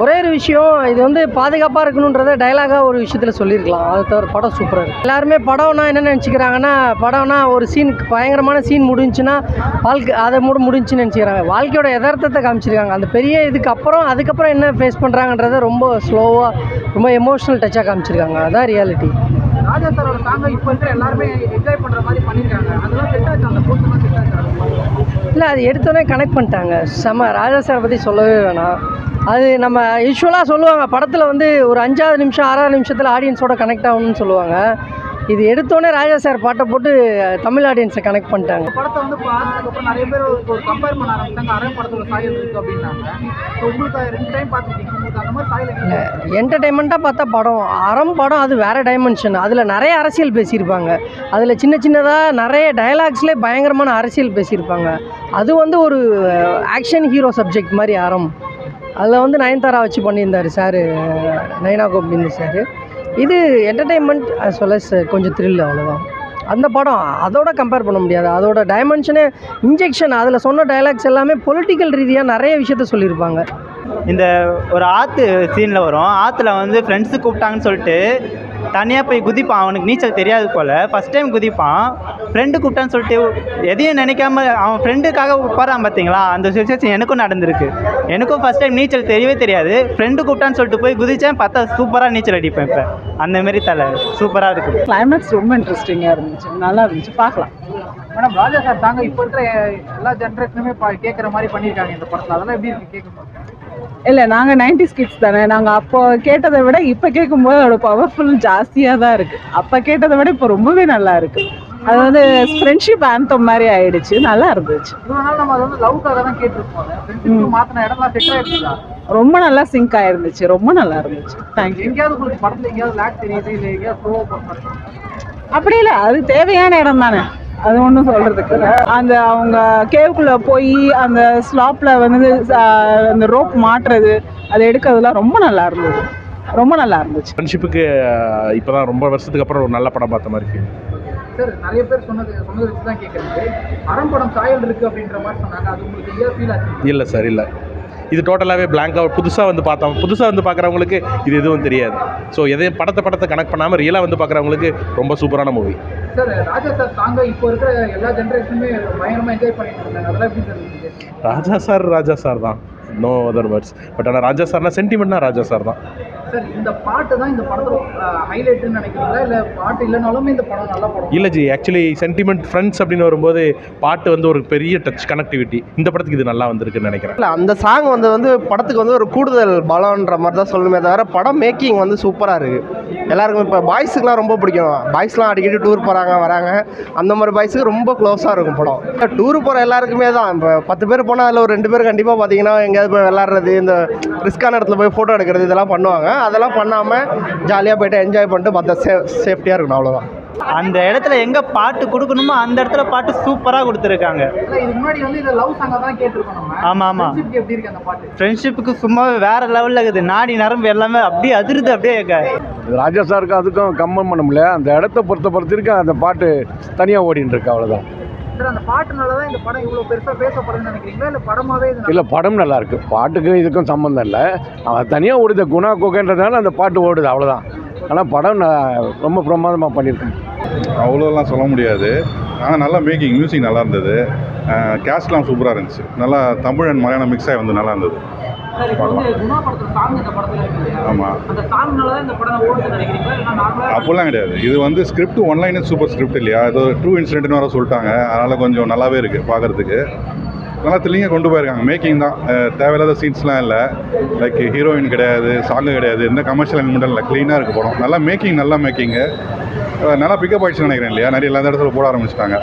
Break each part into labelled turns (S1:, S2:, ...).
S1: ஒரே ஒரு விஷயம், இது வந்து பாதுகாப்பாக இருக்கணுன்றதை டைலாகாக ஒரு விஷயத்தில் சொல்லியிருக்கலாம். அதை தவிர படம் சூப்பராக இருக்குது. எல்லாருமே படம்னா என்ன நினச்சிக்கிறாங்கன்னா, படம்னா ஒரு சீன் பயங்கரமான சீன் முடிஞ்சுன்னா வாழ்க்கை அதை முடிஞ்சுன்னு நினச்சிக்கிறாங்க. வாழ்க்கையோட யதார்த்தத்தை காமிச்சிருக்காங்க. அந்த பெரிய அதுக்கப்புறம் என்ன ஃபேஸ் பண்ணுறாங்கன்றதை ரொம்ப ஸ்லோவாக ரொம்ப எமோஷ்னல் டச்சாக காமிச்சிருக்காங்க. அதான் ரியாலிட்டி.
S2: ராஜா சாரோட சாங்கை இப்போ இருக்கிற எல்லாருமே என்ஜாய் பண்ணுற மாதிரி பண்ணியிருக்காங்க. அதெல்லாம் செட் ஆச்சு, அந்த போஸ்ட்லாம் செட் ஆச்சு.
S1: இல்லை, அது எடுத்தோடனே கனெக்ட் பண்ணிட்டாங்க. ராஜா சாரை பற்றி சொல்லவே வேணாம். அது நம்ம யூஸ்வலாக சொல்லுவாங்க, படத்தில் வந்து ஒரு 5வது நிமிஷம் 6வது நிமிஷத்தில் ஆடியன்ஸோட கனெக்ட் ஆகணும்னு சொல்லுவாங்க. இது எடுத்தோடனே ராஜா சார் பாட்டை போட்டு தமிழ் ஆடியன்ஸை கனெக்ட் பண்ணிட்டாங்க.
S2: படத்தை வந்து பார்த்ததுக்கப்புறம் நிறைய பேர் ஒரு கம்பேர் பண்ண ஆரம்பிச்சாங்க. அரை படத்தோட சாயல் இருக்குது அப்படின்னாங்க. ஸோ உங்களுக்கு 2 டைம் பார்த்துருக்கீங்க, உங்களுக்கு அந்த மாதிரி சாயல் இல்லை.
S1: என்டர்டைன்மெண்ட்டாக பார்த்தா படம் அது வேறு டைமென்ஷன். அதில் நிறைய அரசியல் பேசியிருப்பாங்க. அதில் சின்னதாக நிறைய டயலாக்ஸ்லேயே பயங்கரமான அரசியல் பேசியிருப்பாங்க. அது வந்து ஒரு ஆக்ஷன் ஹீரோ சப்ஜெக்ட் மாதிரி அதில் வந்து நயன்தாரா வச்சு பண்ணியிருந்தார் சார், நயனா கோபிந்த் சார். இது என்டர்டெயின்மெண்ட் as well as கொஞ்சம் த்ரில், அவ்வளோதான். அந்த படம் அதோட கம்பேர் பண்ண முடியாது. அதோட டைமென்ஷனே இன்ஜெக்ஷன். அதில் சொன்ன டைலாக்ஸ் எல்லாமே பொலிட்டிக்கல் ரீதியாக நிறைய விஷயத்த சொல்லியிருப்பாங்க.
S3: இந்த ஒரு ஆற்று சீனில் வரும். ஆற்றுல வந்து ஃப்ரெண்ட்ஸு கூப்பிட்டாங்கன்னு சொல்லிட்டு தனியாக போய் குதிப்பான். அவனுக்கு நீச்சல் தெரியாது போல். ஃபஸ்ட் டைம் குதிப்பான். ஃப்ரெண்டு கூப்பிட்டான்னு சொல்லிட்டு எதையும் நினைக்காம அவன் ஃப்ரெண்டுக்காக உட்காரான். பார்த்தீங்களா, அந்த சுச்சுவேஷன் எனக்கும் நடந்திருக்கு. எனக்கும் ஃபஸ்ட் டைம் நீச்சல் தெரியவே தெரியாது. ஃப்ரெண்டு கூப்பிட்டான்னு சொல்லிட்டு போய் குதித்தேன். பார்த்தா சூப்பராக நீச்சல் அடிப்பேன். இப்போ அந்தமாரி சூப்பராக இருக்குது.
S4: கிளைமேக்ஸ் ரொம்ப இன்ட்ரெஸ்டிங்காக இருந்துச்சு, நல்லா இருந்துச்சு, பார்க்கலாம்.
S2: மேடம், ராஜா சார் தாங்க இப்போ இருக்கிற எல்லா ஜென்ரேஷனுமே கேட்குற மாதிரி பண்ணியிருக்காங்க இந்த படத்தில். அதெல்லாம் எப்படி இருக்குது கேட்கும்போது?
S4: இல்லை, நாங்கள் 90s கிட்ஸ் தானே. நாங்கள் அப்போ கேட்டதை விட இப்போ கேட்கும்போது அதோட பவர்ஃபுல் ஜாஸ்தியாக தான் இருக்குது. அப்போ கேட்டதை விட இப்போ ரொம்பவே நல்லா இருக்குது. அது வந்து ஃப்ரெண்ட்ஷிப் ஆந்தம் மாதிரி ஆயிடுச்சு, நல்லா இருந்துச்சு.
S2: இவ்வளோ நாள் நம்ம அதை வந்து லவ்க்காக தான் கேட்டிருப்போம். ஃப்ரெண்ட்ஷிப் மாற்றின இடம்லாம் செட் ஆகிடுச்சா?
S4: ரொம்ப நல்லா சிங்க் ஆயிருந்துச்சு, ரொம்ப நல்லா இருந்துச்சு. தேங்க்யூ.
S2: எங்கேயாவது உங்களுக்கு படத்தில் எங்கேயாவது லேக் தெரியுது, இல்லை எங்கேயாவது ஸ்லோவாக பண்ணுறது?
S4: அப்படி இல்லை, அது தேவையான இடம் தானே, அது ஒன்றும் சொல்கிறதுக்கு. அந்த அவங்க கேவுக்குள்ளே போய் அந்த ஸ்லாப்பில் வந்து அந்த ரோப் மாட்டுறது, அதை எடுக்கிறதுலாம் ரொம்ப நல்லா இருந்தது, ரொம்ப நல்லா இருந்துச்சு.
S5: ஃப்ரெண்ட்ஷிப்புக்கு இப்போ தான் ரொம்ப வருஷத்துக்கு அப்புறம் ஒரு நல்ல படம் பார்த்த மாதிரி ஃபீல்.
S2: சார், நிறைய பேர் சொன்னது வச்சு தான் கேட்குறது. அறம் படம் சாயல் இருக்குது அப்படின்ற மாதிரி சொன்னாங்க. அது உங்களுக்கு எங்கேயாவது ஃபீல் ஆச்சு?
S5: இல்லை சார், இல்லை. இது டோட்டலாகவே பிளாங்காக புதுசாக வந்து பார்க்குறவங்களுக்கு இது எதுவும் தெரியாது. ஸோ எதையும் படத்தை கனெக்ட் பண்ணாமல் ரியலாக வந்து பார்க்குறவங்களுக்கு ரொம்ப சூப்பரான மூவி.
S2: சார், ராஜா சார் தாங்க இப்போ இருக்கிற எல்லா ஜென்ரேஷனுமே பயங்கரமாக என்ஜாய் பண்ணிட்டு இருந்தாங்க. அதெல்லாம் எப்படி சார் இருந்துச்சு?
S5: ராஜா சார் தான், நோ அதர் வேர்ட்ஸ். பட் ஆனால் ராஜா சார்னா சென்டிமெண்ட்னா ராஜா சார் தான்.
S2: சார், இந்த பாட்டு தான் இந்த படத்தில் ஹைலைட்டுன்னு நினைக்கிறீங்களா, இல்லை பாட்டு இல்லைனாலுமே இந்த படம் நல்ல படம்?
S5: இல்லை ஜி, ஆக்சுவலி சென்டிமெண்ட் ஃப்ரெண்ட்ஸ் அப்படின்னு வரும்போது பாட்டு வந்து ஒரு பெரிய டச் கனெக்டிவிட்டி. இந்த படத்துக்கு இது நல்லா வந்திருக்குன்னு நினைக்கிறேன்.
S6: இல்லை, அந்த சாங் வந்து படத்துக்கு வந்து ஒரு கூடுதல் பலம்ன்ற மாதிரி தான் சொல்லணுமே தவிர படம் மேக்கிங் வந்து சூப்பராக இருக்குது. எல்லாருக்கும் இப்போ பாய்ஸுக்குலாம் ரொம்ப பிடிக்கும். பாய்ஸ்லாம் அடிக்கடி டூர் போகிறாங்க வராங்க. அந்த மாதிரி பாய்ஸுக்கு ரொம்ப க்ளோஸாக இருக்கும் படம். டூர் போகிற எல்லாருக்குமே தான். இப்போ 10 பேர் போனால் அதில் ஒரு 2 பேர் கண்டிப்பாக பார்த்தீங்கன்னா எங்கேயாவது போய் விளாட்றது, இந்த ரிஸ்க்கான இடத்துல போய் ஃபோட்டோ எடுக்கிறது, இதெல்லாம் பண்ணுவாங்க. அதெல்லாம் பண்ணாமல் ஜாலியாக போய்ட்டு என்ஜாய் பண்ணிட்டு மற்ற சேஃப்டியாக இருக்கணும், அவ்வளோதான்.
S3: அந்த இடத்துல எங்கே பாட்டு கொடுக்கணுமோ அந்த இடத்துல பாட்டு சூப்பராக கொடுத்துருக்காங்க.
S2: இதுக்கு முன்னாடி வந்து இதை லவ் சாங்காக தான் கேட்டிருக்கோம் நம்ம.
S3: ஆமாம்.
S2: எப்படி இருக்கு அந்த பாட்டு?
S3: ஃப்ரெண்ட்ஷிப்புக்கு சும்மாவே வேறு லெவலில் இருக்குது. நாடி நரம்பு எல்லாமே அப்படியே அதிருது. அப்படியே
S7: ராஜா சாருக்கு அதுக்கும் கம்பேர் பண்ண முடியல. அந்த இடத்த பொறுத்தவரைக்கும் அந்த பாட்டு தனியாக ஓடின்னு இருக்கு, அவ்வளோதான்.
S2: சார், அந்த பாட்டுனால தான் இந்த படம் இவ்வளோ பெருசாக பேசப்படுதுன்னு நினைக்கிறீங்களா, இல்லை படமாகவே?
S7: இல்லை, படம் நல்லா இருக்கு. பாட்டுக்கும் இதுக்கும் சம்மந்தம் இல்லை. அவன் தனியாக ஓடுது, குணா கோகன்றதுனால அந்த பாட்டு ஓடுது, அவ்வளோதான். ஆனால் படம் ரொம்ப பிரமாதமாக பண்ணியிருக்கேன்.
S8: அவ்வளோலாம் சொல்ல முடியாது. ஆனால் நல்லா மேக்கிங், மியூசிக் நல்லா இருந்தது. கேஸ்ட்லாம் சூப்பராக இருந்துச்சு. நல்லா தமிழ் அண்ட் மலையாளம் மிக்ஸ் ஆகி வந்து நல்லா இருந்தது. ஆமாம், அப்படிலாம் கிடையாது. இது வந்து ஸ்கிரிப்ட் ஒன்லைனே சூப்பர் ஸ்கிரிப்ட் இல்லையா, ஏதோ ட்ரூ இன்சிடென்ட்னு வர சொல்லிட்டாங்க. அதனால் கொஞ்சம் நல்லாவே இருக்குது பார்க்குறதுக்கு. நல்லா த்ரில்லிங்காக கொண்டு போயிருக்காங்க. மேக்கிங் தான், தேவையில்லாத சீன்ஸ்லாம் இல்லை. லைக் ஹீரோயின் கிடையாது, சாங்கு கிடையாது, எந்த கமர்ஷியல் எலிமெண்ட்டும் இல்லை. க்ளீனாக இருக்குது படம். நல்லா மேக்கிங், நல்லா பிக்கப் ஆகிடுச்சுன்னு நினைக்கிறேன் இல்லையா. நிறைய எல்லா இடத்துல போட ஆரம்பிச்சிட்டாங்க.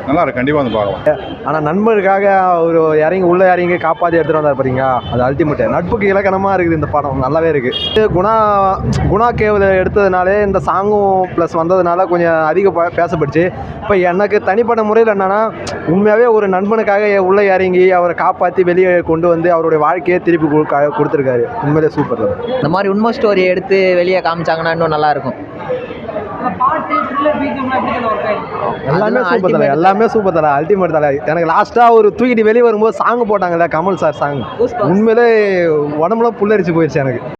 S8: நல்லா இருக்கு, கண்டிப்பாக வந்து பார்க்கலாம்.
S6: ஆனால் நண்பருக்காக ஒரு இறங்கி காப்பாற்றி எடுத்துகிட்டு வந்தார் பாருங்க, அது அல்டிமேட்டு. நட்புக்கு இலக்கணமாக இருக்குது இந்த படம், நல்லாவே இருக்குது. குணா கேவில் எடுத்ததுனாலே இந்த சாங்கும் ப்ளஸ் வந்ததுனால கொஞ்சம் அதிகம் பேசப்பட்டுச்சு. இப்போ எனக்கு தனிப்பட்ட முறையில் என்னென்னா, உண்மையாகவே ஒரு நண்பனுக்காக உள்ளே இறங்கி அவரை காப்பாற்றி வெளியே கொண்டு வந்து அவருடைய வாழ்க்கையை திருப்பி கொடுத்துருக்காரு. உண்மையிலே சூப்பர்.
S1: இந்த மாதிரி உண்மை ஸ்டோரியை எடுத்து வெளியே காமிச்சாங்கன்னா இன்னும் நல்லாயிருக்கும்.
S2: பாட்டு படத்துல பிஜிஎம்லாம் எப்படி தல ஒர்க் ஆயிருக்கு?
S6: எல்லாமே சூப்பர் தலை, எல்லாமே சூப்பர் தலை, அல்டிமேட் தலை. எனக்கு லாஸ்ட்டாக ஒரு தூக்கிட்டு வெளியே வரும்போது சாங் போட்டாங்கல்ல, கமல் சார் சாங், உண்மையிலே உடம்புலாம் புல்லரிச்சு போயிடுச்சு எனக்கு.